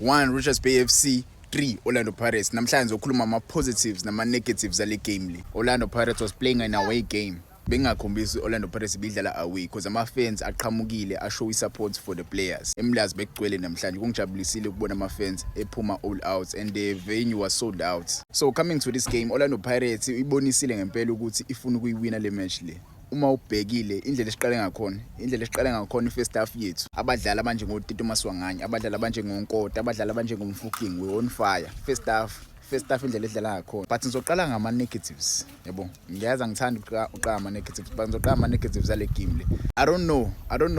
1 Richards Bay FC, 3 Orlando Pirates. Namhlanje zokhuluma ama-positives nama-negatives ale game le. Orlando Pirates was playing an away game. Bengakhombisi Orlando Pirates bidlala away because ama-fans aqhamukile ashow i-support for the players. Emlazi bekugcwele namhlanje kungijabulisile ukubona ama-fans ephuma all out and the venue was sold out. So coming to this game, Orlando Pirates ibonisile ngempela ukuthi ifuna ukuyiwina le match le. Uma ubhekile indlela esiqale ngakhona i-first half yethu, abadlali abanjengoTito Maswanganye, abadlali abanjengoNkota, abadlali abanjengomfuking we on fire first half indlela edlala ngakhona. But ngizoqala ngama-negatives, yabo. Ngiyazi ngithanda uqala ama-negatives, but ngizoqala ama-negatives ale game le. I don't know,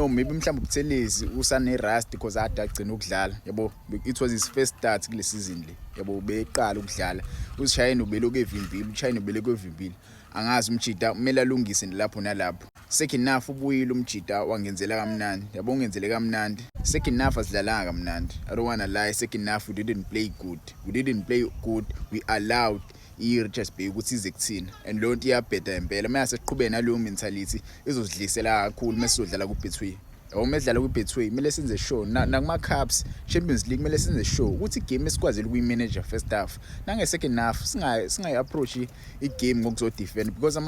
maybe mhlawumbe Buthelezi usane-rust because ade agcina ukudlala, yabo. It was his first start kule season le, yabo. Beqala ukudlala, uShayini ubeloko evimbile, uShayini ubeloko evimbile. Angazi umjida kumele alungise lapho nalapho. Second half ubuyile umjida wangenzela kamnandi, yabo. Ungenzele kamnandi. Second half asidlalanga kamnandi. I don't wanna lie, second half we didn't play good. We allowed i-Richards Bay ukuthi ize kuthina, and lo nto iyabheda impela. Mase siqhubeke naleyo mentality izozidlisela kakhulu mesizodlala ku-Betway. Yabo medlala ku-Betway kumele senze show nakuma-cups, Champions League kumele senze show ukuthi igame esikwazile ukuyi-manager first half. Nange-second half singayi-approach igame ngokuzodefend because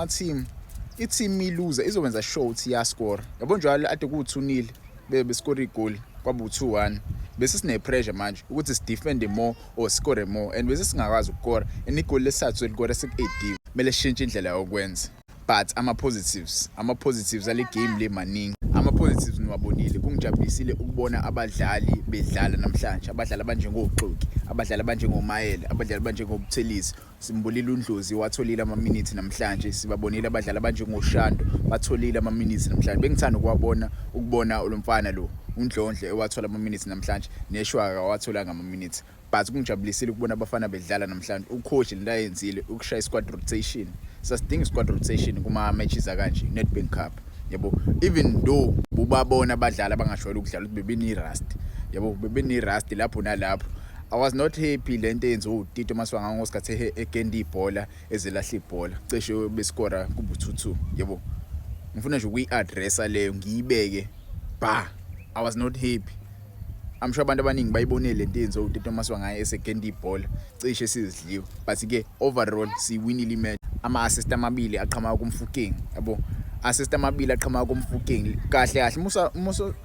i-team iluza izokwenza show ukuthi iyascore. Yabo njalo ade ku-2-0 bescore igoli kwaba u-2-1. Bese sine-pressure manje ukuthi sidefende more or score more, and bese singakwazi ukukora, and igoli lesathu elikora seku-8. Kumele sishintshe indlela yokwenza. But ama-positives ale game le maningi. Ama-positives niwabonile, kungijabulisile ukubona abadlali bedlala namhlanje, abadlali abanjengoXoki, abadlali abanjengoMayela, abadlali abanjengobuthelezi. Simbulile uNdlozi watholile ama-minutes namhlanje, sibabonile abadlali abanjengoShando batholile ama-minutes namhlanje. Bengithanda ukubona lo mfana lo uNdlondle ewathola ama-minutes namhlanje, neShwaka wathola ngama-minutes. But kungijabulisile ukubona abafana bedlala namhlanje. Ucoach lento ayenzile ukushaya squad rotation. Sasidinga squad rotation kuma matches akanje Nedbank Cup, yabo. Even though bubabona abadlali abangashwela ukudlala ukuthi bebeni-rust, yabo, bebeni-rust lapho nalapho. I was not happy lento yenze uTito Maswanganye ngosikhathi egenda ibhola ezelahla ibhola cishe besikora kuba 2-2, yabo. Ngifuna nje ukuyi-addressa leyo ngiyibeke I was not happy. I'm sure abantu abaningi bayibonile lento yenze uTito Maswanganye esegenda ibhola cishe sizidliwe, but ke overall siwinile imatch. Ama-assist amabili aqhamuka kumfuking, yabo. Assist amabili aqhamuka kumfuking kahle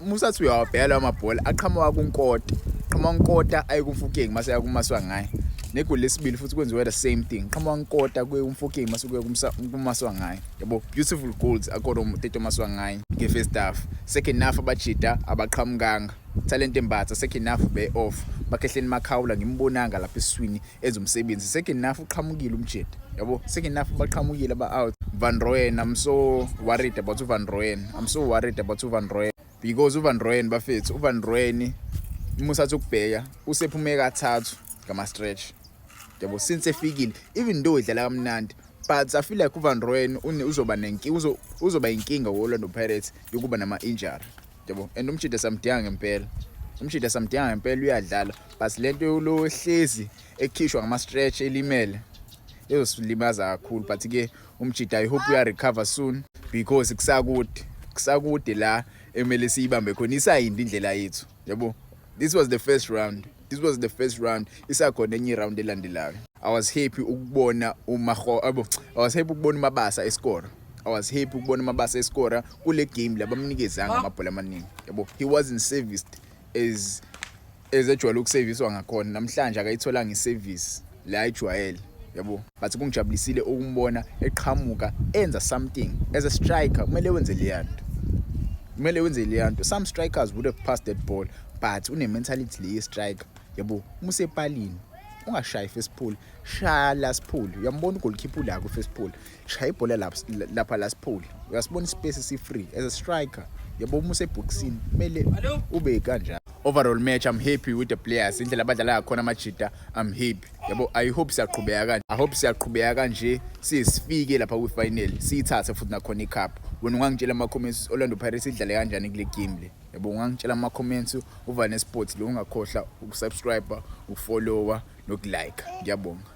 musathi uyawabhela amabhola aqhamuka kuNkota aye kumfuking mase aya kuMaswanganye. Negoli lesibili futhi kwenziwe the same thing, qhamuka kuNkota kuye kumfuking mase kuye kuMaswanganye, yabo. Beautiful goals akora uTito Maswanganye nge-first half. Second half abajida abaqhamukanga, Talent Mbatha second half be off, Bakhehleni Makhawula ngimbonanga lapha eswini ezomsebenzi. Second half uqhamukile umjida, yabo. Second half baqhamukile out. Van Rooyen, I'm so worried about Van Rooyen because Van Rooyen bafethu, Van Rooyen musathi ukubheka usephume kathathu ngama-stretch, yabo, since efikile, even though idlala kamnandi, but I feel like uVan Rooyen uzoba inkinga wo-Orlando Pirates yokuba nama-injury, yabo. And umjida samdinga ngempela uyadlala, but lento lo hlezi ekhishwa ngama-stretch elimele ezosilimaza kakhulu. But ke umjida I hope uya-recover soon because kusakude la emele siyibambe khona, isayindi indlela yethu, yabo. This was the first round, isakhona enye round elandelayo. I was happy ukubona uMabasa escore kule game la bamnikezanga amabhola amaningi, yabo. He wasn't serviced as ejwayele ukuservicewa ngakhona. Namhlanje akayitholanga iservice la ejwayele, yabo. But kungijabulisile ukumbona eqhamuka enza something as a striker. Kumele wenze leyanto. Some strikers would have passed that ball, but une-mentality le ye-striker, yabo. Musepalini ungashayi first pole, shaya last pole. Uyambona ugoalkeeper la ku-first pole, shaya ibhola lapha last pole. Uyasibona ispace si-free as a striker, yabo. Museboxini kumele ube kanjalo. Overall match, I'm happy with the players, indlela abadlala ngakhona amajida, I'm happy, yabo. I hope siyaqhubeka kanje sifike lapha kwi-final, siyithathe futhi nakhona i-cup. Wena ungangitshela ama-comments Orlando Pirates idlale kanjani kule game le, yabo. Ungangitshela ama-comments uVane Sports lo, ungakhohlwa ukusubscribe, ukufollowa nokulike. Ngiyabonga.